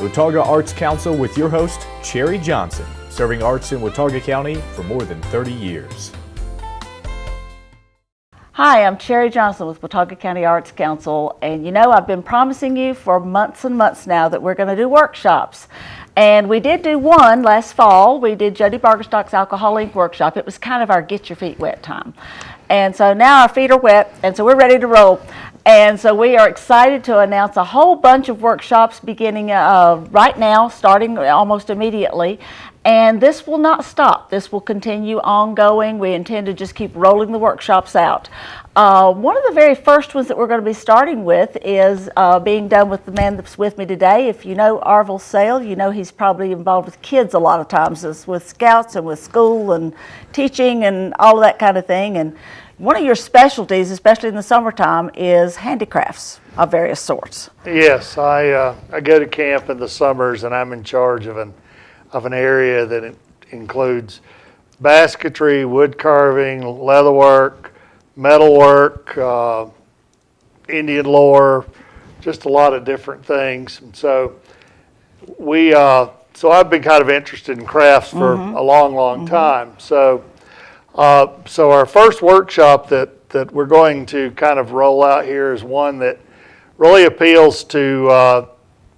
Watauga Arts Council with your host, Cherry Johnson, serving arts in Watauga County for more than 30 years. Hi, I'm Cherry Johnson with Watauga County Arts Council, and you know, I've been promising you for months and months now that we're going to do workshops. And we did do one last fall. We did Jody Bargerstock's Alcohol Inc. workshop. It was kind of our get your feet wet time. And so now our feet are wet, and so we're ready to roll. And so we are excited to announce a whole bunch of workshops beginning right now, starting almost immediately. And this will not stop. This will continue ongoing. We intend to just keep rolling the workshops out. One of the very first ones that we're going to be starting with is being done with the man that's with me today. If you know Arvil Sale, you know he's probably involved with kids a lot of times, with scouts and with school and teaching and all of that kind of thing. And one of your specialties, especially in the summertime, is handicrafts of various sorts. Yes, I go to camp in the summers, and I'm in charge of an area that includes basketry, wood carving, leatherwork, metalwork, Indian lore, just a lot of different things. And so I've been kind of interested in crafts for a long time. So our first workshop that we're going to kind of roll out here is one that really appeals to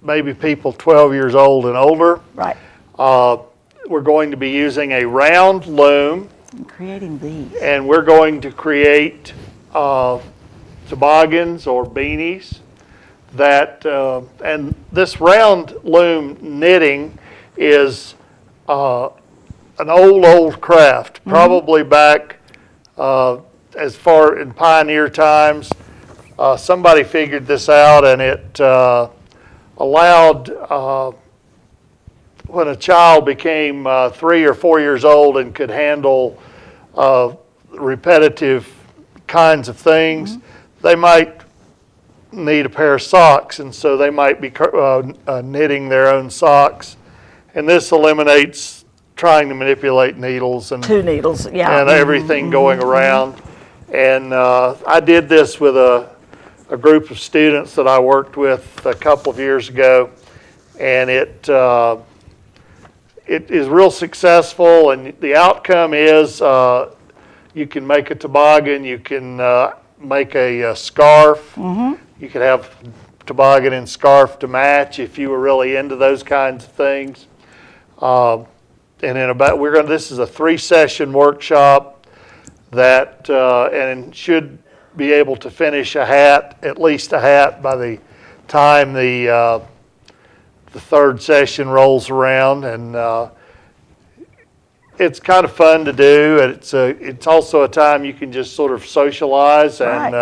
maybe people 12 years old and older. Right. We're going to be using a round loom. I'm creating these. And we're going to create toboggans or beanies and this round loom knitting is an old craft, probably back as far in pioneer times. Somebody figured this out, and it allowed when a child became 3 or 4 years old and could handle repetitive kinds of things, they might need a pair of socks, and so they might be knitting their own socks. And this eliminates trying to manipulate needles and two needles, yeah, and everything going around. And I did this with a group of students that I worked with a couple of years ago, and it is real successful. And the outcome is you can make a toboggan, you can make a scarf. You could have toboggan and scarf to match if you were really into those kinds of things. And this is a 3-session workshop that and should be able to finish at least a hat by the time the 3rd session rolls around. And it's kind of fun to do, and it's also a time you can just sort of socialize and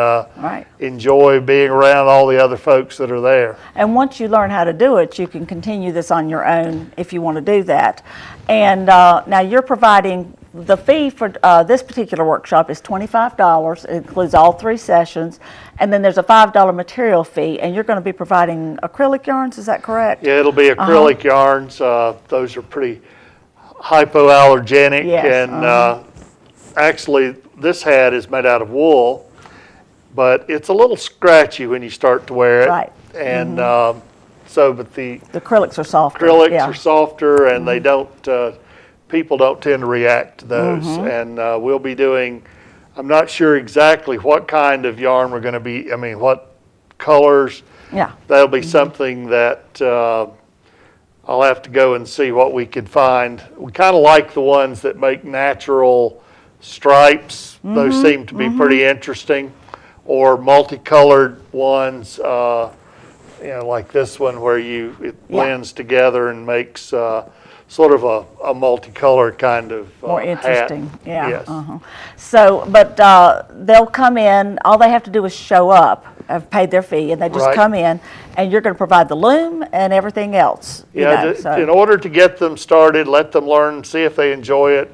enjoy being around all the other folks that are there. And once you learn how to do it, you can continue this on your own if you want to do that. And now you're providing the fee for this particular workshop is $25. It includes all 3 sessions, and then there's a $5 material fee, and you're going to be providing acrylic yarns, is that correct? Yeah, it'll be acrylic yarns. Those are pretty hypoallergenic, and actually this hat is made out of wool, but it's a little scratchy when you start to wear it. Right. And but the acrylics are softer. Acrylics are softer, and they don't. People don't tend to react to those. And we'll be doing. I'm not sure exactly what kind of yarn we're going to be. I mean, what colors. Yeah. That'll be something that. I'll have to go and see what we could find. We kind of like the ones that make natural stripes. Those seem to be pretty interesting. Or multicolored ones, like this one where it blends together and makes sort of a multicolor kind of more interesting hat. Yeah. Yes. So but they'll come in, all they have to do is show up, have paid their fee, and they just come in, and you're going to provide the loom and everything else. In order to get them started, let them learn, see if they enjoy it.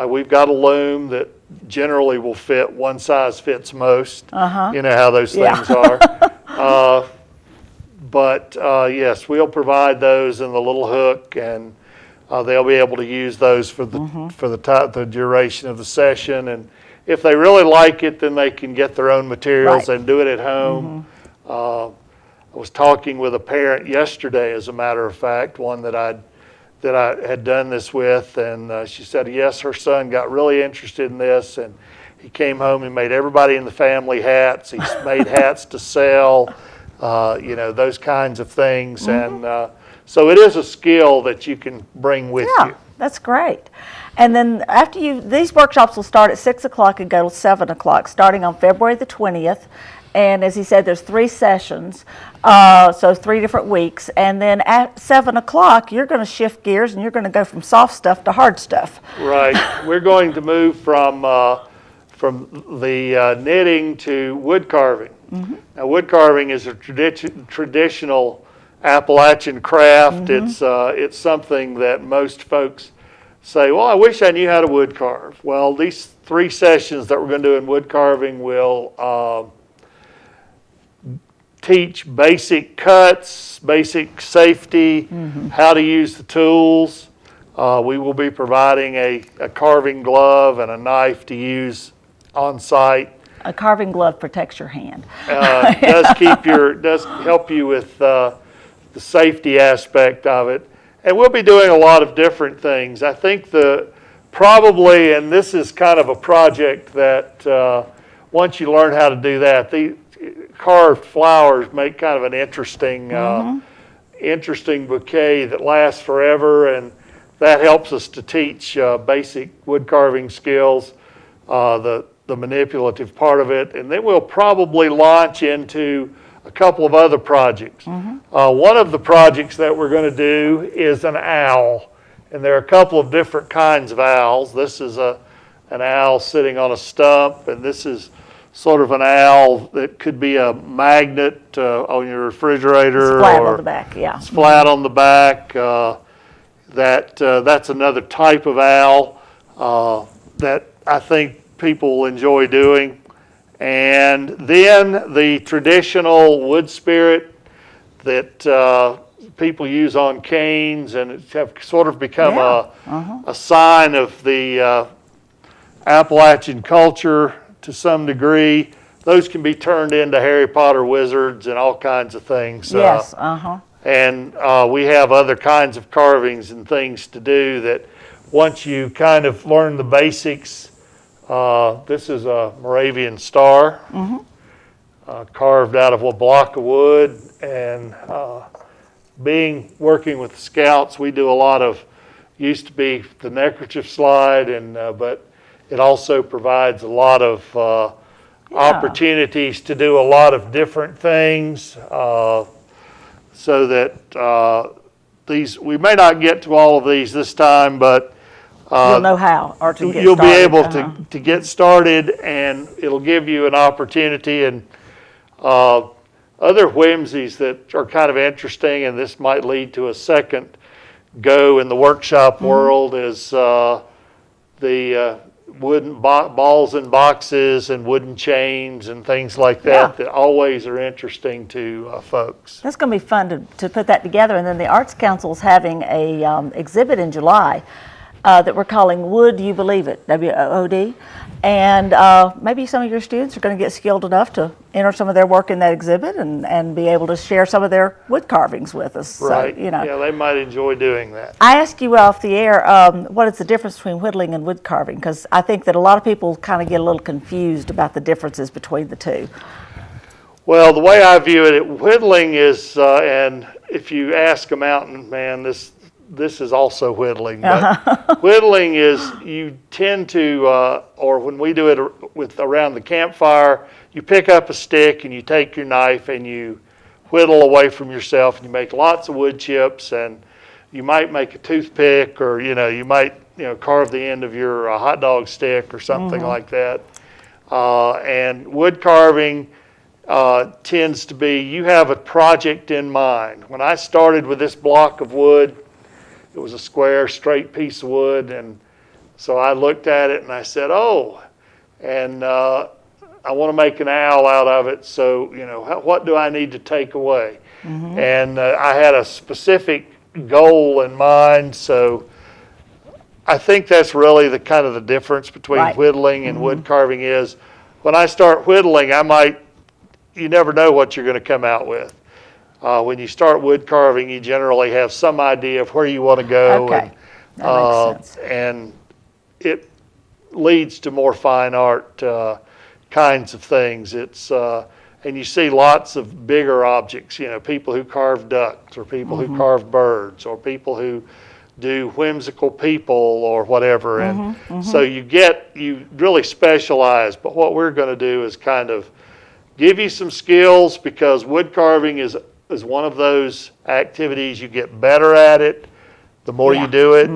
We've got a loom that generally will fit, one size fits most. You know how those things are. But yes, we'll provide those in the little hook, and they'll be able to use those for the duration of the session. And if they really like it, then they can get their own materials and do it at home. was talking with a parent yesterday, as a matter of fact, one that I had done this with, and she said, yes, her son got really interested in this, and he came home and made everybody in the family hats. He's made hats to sell, those kinds of things. Mm-hmm. And so it is a skill that you can bring with you. That's great. And then after these workshops will start at 6 o'clock and go till 7 o'clock, starting on February the 20th. And as he said, there's 3 sessions, so 3 different weeks. And then at 7 o'clock, you're going to shift gears and you're going to go from soft stuff to hard stuff. Right. We're going to move from the knitting to wood carving. Mm-hmm. Now, wood carving is a traditional Appalachian craft. Mm-hmm. It's something that most folks say, well, I wish I knew how to wood carve. Well, these 3 sessions that we're going to do in wood carving will teach basic cuts, basic safety, mm-hmm. how to use the tools. We will be providing a carving glove and a knife to use on site. A carving glove protects your hand. Does help you with the safety aspect of it. And we'll be doing a lot of different things. I think probably, and this is kind of a project that once you learn how to do that, the carved flowers make kind of an interesting, mm-hmm. interesting bouquet that lasts forever, and that helps us to teach basic wood carving skills, the manipulative part of it, and then we'll probably launch into a couple of other projects. Mm-hmm. One of the projects that we're going to do is an owl, and there are a couple of different kinds of owls. This is an owl sitting on a stump, and this is sort of an owl that could be a magnet on your refrigerator. It's flat on the back, yeah. It's flat on the back. That's another type of owl that I think people will enjoy doing. And then the traditional wood spirit that people use on canes, and it's have sort of become a sign of the Appalachian culture to some degree. Those can be turned into Harry Potter wizards and all kinds of things. Yes, And we have other kinds of carvings and things to do that once you kind of learn the basics. This is a Moravian star, mm-hmm. Carved out of a block of wood. And working with the Scouts, we do a lot of, used to be the neckerchief slide, but it also provides a lot of opportunities to do a lot of different things, so that we may not get to all of these this time, but you'll know how, or to get you'll started. be able to get started, and it'll give you an opportunity. And other whimsies that are kind of interesting, and this might lead to a second go in the workshop mm-hmm. world, is the wooden balls and boxes and wooden chains and things like that always are interesting to folks. That's going to be fun to put that together. And then the Arts Council is having a exhibit in July that we're calling Would You Believe It, WOOD. And maybe some of your students are going to get skilled enough to enter some of their work in that exhibit and be able to share some of their wood carvings with us. Right. So, Yeah, they might enjoy doing that. I asked you off the air, what is the difference between whittling and wood carving? Because I think that a lot of people kind of get a little confused about the differences between the two. Well, the way I view it, whittling is, and if you ask a mountain man, this is also whittling. But whittling is you tend to, or when we do it around the campfire, you pick up a stick and you take your knife and you whittle away from yourself, and you make lots of wood chips, and you might make a toothpick, or you might carve the end of your hot dog stick or something like that. And wood carving tends to be, you have a project in mind. When I started with this block of wood, it was a square, straight piece of wood, and so I looked at it and I said, and I want to make an owl out of it, so what do I need to take away? And I had a specific goal in mind, so I think that's really the kind of the difference between whittling and wood carving is, when I start whittling, you never know what you're going to come out with. When you start wood carving, you generally have some idea of where you want to go. Okay. That makes sense. And it leads to more fine art kinds of things. And you see lots of bigger objects, people who carve ducks, or people who carve birds, or people who do whimsical people or whatever. And so you really specialize. But what we're going to do is kind of give you some skills, because wood carving is one of those activities you get better at it the more you do it,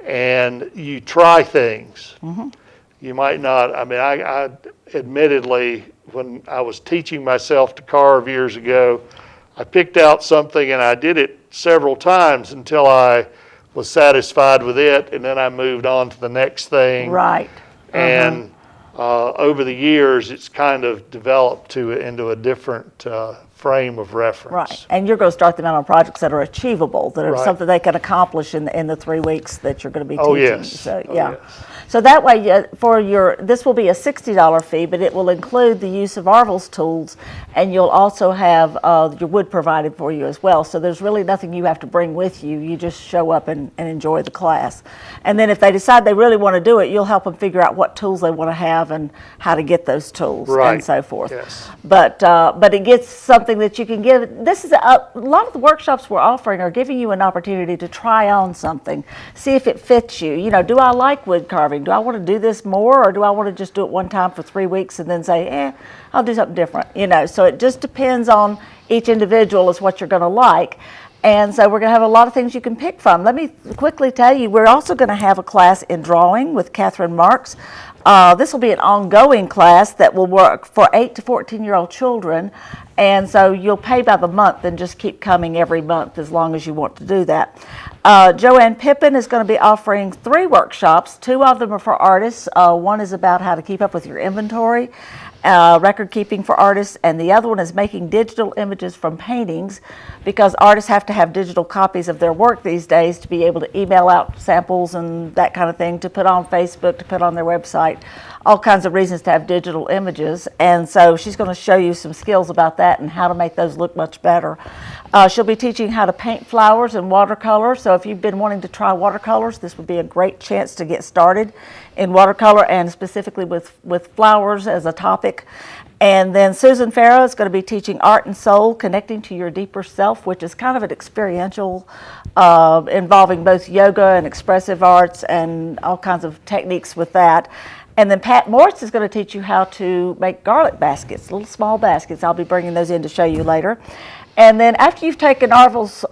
and you try things. You might not, I admittedly, when I was teaching myself to carve years ago, I picked out something and I did it several times until I was satisfied with it, and then I moved on to the next thing. Right. And over the years, it's kind of developed into a different frame of reference. Right, and you're going to start them out on projects that are achievable, that are something they can accomplish in the 3 weeks that you're going to be teaching. Oh, yes. So, yeah. Yes. So that way, this will be a $60 fee, but it will include the use of Arvil's tools, and you'll also have your wood provided for you as well. So there's really nothing you have to bring with you. You just show up and enjoy the class. And then if they decide they really want to do it, you'll help them figure out what tools they want to have and how to get those tools and so forth. Yes. But it gets something that you can give. This is a lot of the workshops we're offering are giving you an opportunity to try on something, see if it fits you. Do I like wood carving? Do I want to do this more, or do I want to just do it one time for 3 weeks and then say, I'll do something different? So it just depends on each individual as what you're going to like. And so we're going to have a lot of things you can pick from. Let me quickly tell you, we're also going to have a class in drawing with Catherine Marks. This will be an ongoing class that will work for 8 to 14-year-old children. And so you'll pay by the month and just keep coming every month as long as you want to do that. Joanne Pippin is going to be offering 3 workshops. 2 of them are for artists. One is about how to keep up with your inventory, record keeping for artists, and the other one is making digital images from paintings, because artists have to have digital copies of their work these days to be able to email out samples and that kind of thing, to put on Facebook, to put on their website, all kinds of reasons to have digital images. And so she's going to show you some skills about that and how to make those look much better. She'll be teaching how to paint flowers and watercolor. So if you've been wanting to try watercolors, this would be a great chance to get started in watercolor, and specifically with flowers as a topic. And then Susan Farrow is going to be teaching Art and Soul, Connecting to Your Deeper Self, which is kind of an experiential involving both yoga and expressive arts and all kinds of techniques with that. And then Pat Morris is going to teach you how to make garlic baskets, little small baskets. I'll be bringing those in to show you later. And then after you've taken Arvil's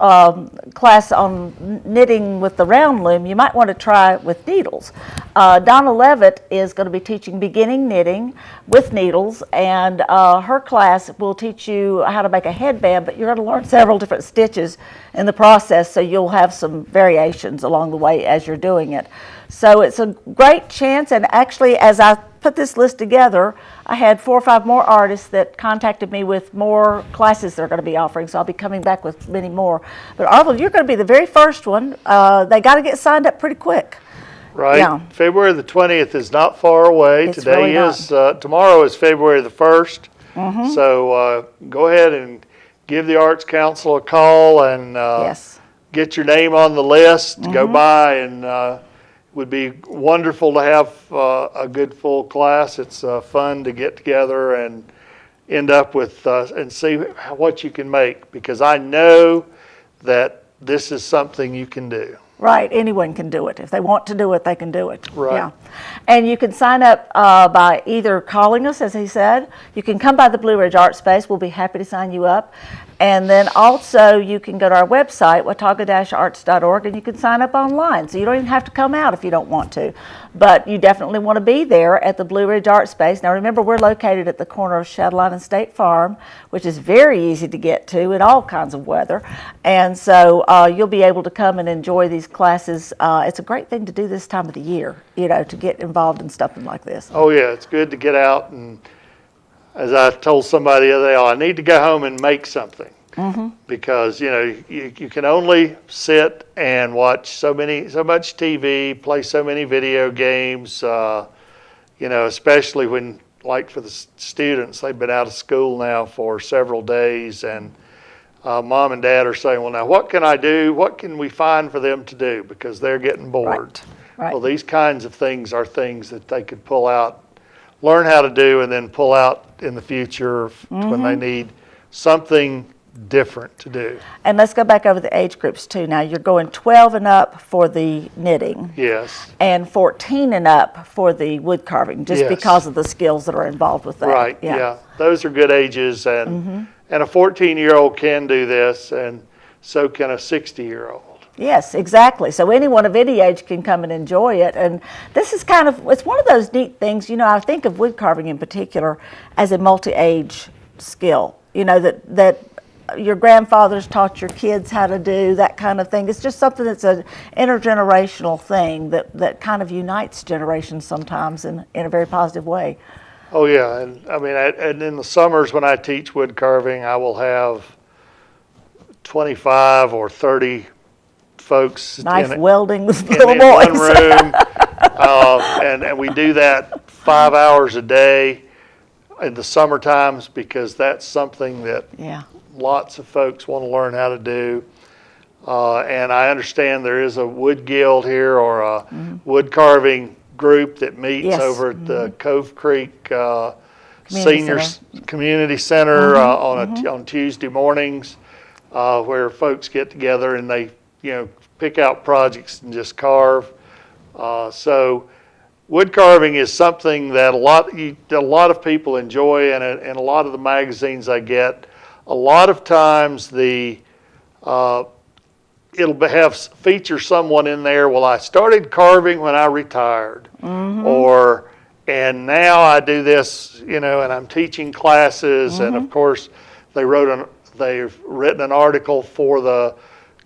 class on knitting with the round loom, you might want to try with needles. Donna Levitt is going to be teaching beginning knitting with needles, and her class will teach you how to make a headband, but you're going to learn several different stitches in the process, so you'll have some variations along the way as you're doing it. So it's a great chance, and actually as I put this list together, I had 4 or 5 more artists that contacted me with more classes they're going to be offering, so I'll be coming back with many more. But Arvil, you're going to be the very first one. They got to get signed up pretty quick. Right. Yeah. February the 20th is not far away. It's really Tomorrow is February the 1st. So go ahead and give the Arts Council a call and get your name on the list. Go by, and would be wonderful to have a good full class. It's fun to get together and end up with and see what you can make, because I know that this is something you can do. Right, anyone can do it. If they want to do it, they can do it. Right. Yeah. And you can sign up by either calling us, as he said. You can come by the Blue Ridge Art Space. We'll be happy to sign you up. And then also you can go to our website, watauga-arts.org, and you can sign up online. So you don't even have to come out if you don't want to. But you definitely want to be there at the Blue Ridge Art Space. Now remember, we're located at the corner of Shadowline and State Farm, which is very easy to get to in all kinds of weather. And so you'll be able to come and enjoy these classes. It's a great thing to do this time of the year, to get involved in something like this. Oh yeah, it's good to get out, and as I told somebody the other day, I need to go home and make something. Because you can only sit and watch so much TV, play so many video games. Especially when, like for the students, they've been out of school now for several days, and mom and dad are saying, well, now what can I do? What can we find for them to do? Because they're getting bored. Right. Well, these kinds of things are things that they could pull out, learn how to do, and then pull out in the future when they need something different to do. And let's go back over the age groups too. Now you're going 12 and up for the knitting. Yes. And 14 and up for the wood carving, just Yes. because of the skills that are involved with that. Right, yeah. Those are good ages, and a 14-year-old can do this, and so can a 60-year-old. Yes, exactly. So anyone of any age can come and enjoy it. And this is it's one of those neat things, I think of wood carving in particular as a multi-age skill, that your grandfathers taught your kids how to do, that kind of thing. It's just something that's an intergenerational thing that kind of unites generations sometimes in a very positive way. Oh, yeah. And I mean, and in the summers when I teach wood carving, I will have 25 or 30 folks Knife welding with in little boys. one room. And we do that 5 hours a day in the summer times, because that's something that lots of folks want to learn how to do. And I understand there is a wood guild here, or a wood carving group that meets over at the Cove Creek Seniors Community Center on Tuesday mornings, where folks get together and they pick out projects and just carve. So wood carving is something that a lot of people enjoy, and a lot of the magazines I get, a lot of times it'll feature someone in there. Well, I started carving when I retired, and now I do this, and I'm teaching classes, and of course they've written an article for the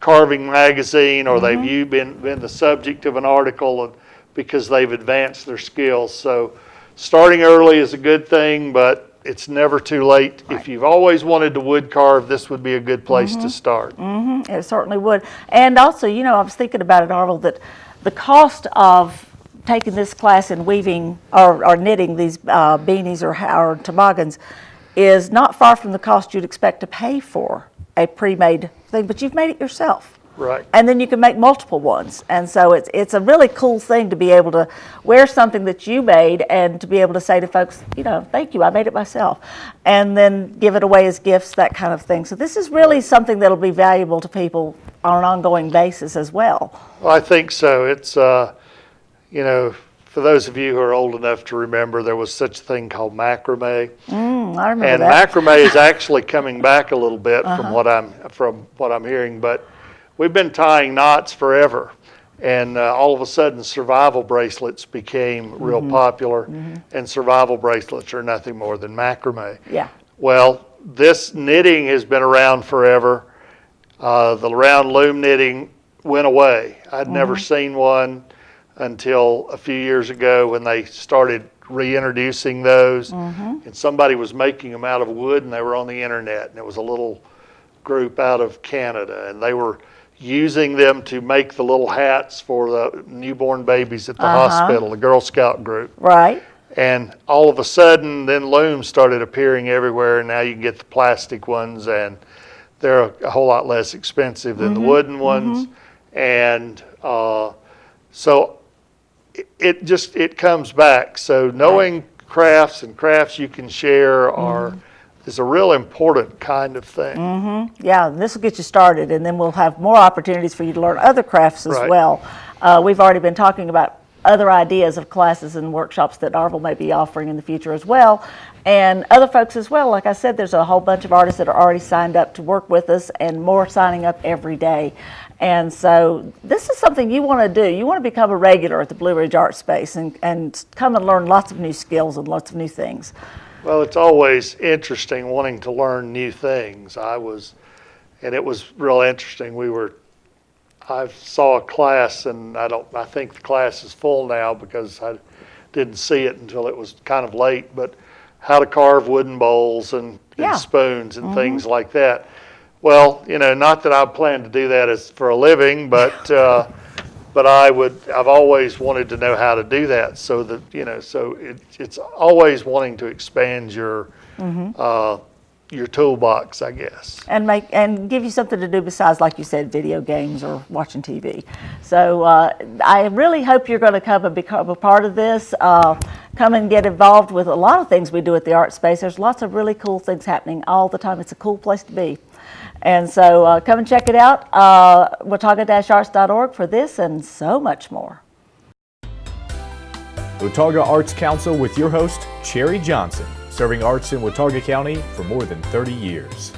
carving magazine, or they've been the subject of an article, because they've advanced their skills. So starting early is a good thing, but it's never too late. Right. If you've always wanted to wood carve, this would be a good place to start. It certainly would. And also, I was thinking about it, Arnold, that the cost of taking this class in weaving or knitting these beanies or toboggans is not far from the cost you'd expect to pay for a pre-made thing, but you've made it yourself. Right. And then you can make multiple ones. And so it's a really cool thing to be able to wear something that you made, and to be able to say to folks, thank you, I made it myself. And then give it away as gifts, that kind of thing. So this is really something that'll be valuable to people on an ongoing basis as well. Well, I think so. It's, for those of you who are old enough to remember, there was such a thing called macrame. I remember and that. Macrame is actually coming back a little bit from what I'm hearing, but we've been tying knots forever, and all of a sudden survival bracelets became real popular, and survival bracelets are nothing more than macrame. Yeah. Well, this knitting has been around forever. The round loom knitting went away. I'd never seen one until a few years ago when they started reintroducing those, and somebody was making them out of wood, and they were on the internet, and it was a little group out of Canada, and they were using them to make the little hats for the newborn babies at the hospital, the Girl Scout group. Right. And all of a sudden, then looms started appearing everywhere, and now you can get the plastic ones, and they're a whole lot less expensive than the wooden ones. And so it comes back. So knowing crafts and crafts you can share is a real important kind of thing. Yeah, this will get you started, and then we'll have more opportunities for you to learn other crafts as well. We've already been talking about other ideas of classes and workshops that Arville may be offering in the future as well, and other folks as well. Like I said, there's a whole bunch of artists that are already signed up to work with us, and more signing up every day. And so this is something you want to do. You want to become a regular at the Blue Ridge Art Space and come and learn lots of new skills and lots of new things. Well, it's always interesting wanting to learn new things. And it was real interesting. I saw a class, and I think the class is full now because I didn't see it until it was kind of late, but how to carve wooden bowls and spoons and things like that. Well, not that I plan to do that as for a living, but I've always wanted to know how to do that, so that, so it's always wanting to expand your your toolbox, I guess. And give you something to do besides, like you said, video games or watching TV. So I really hope you're going to come and become a part of this. Come and get involved with a lot of things we do at the Art Space. There's lots of really cool things happening all the time. It's a cool place to be. And so come and check it out, watauga-arts.org for this and so much more. Watauga Arts Council with your host, Cherry Johnson, serving arts in Watauga County for more than 30 years.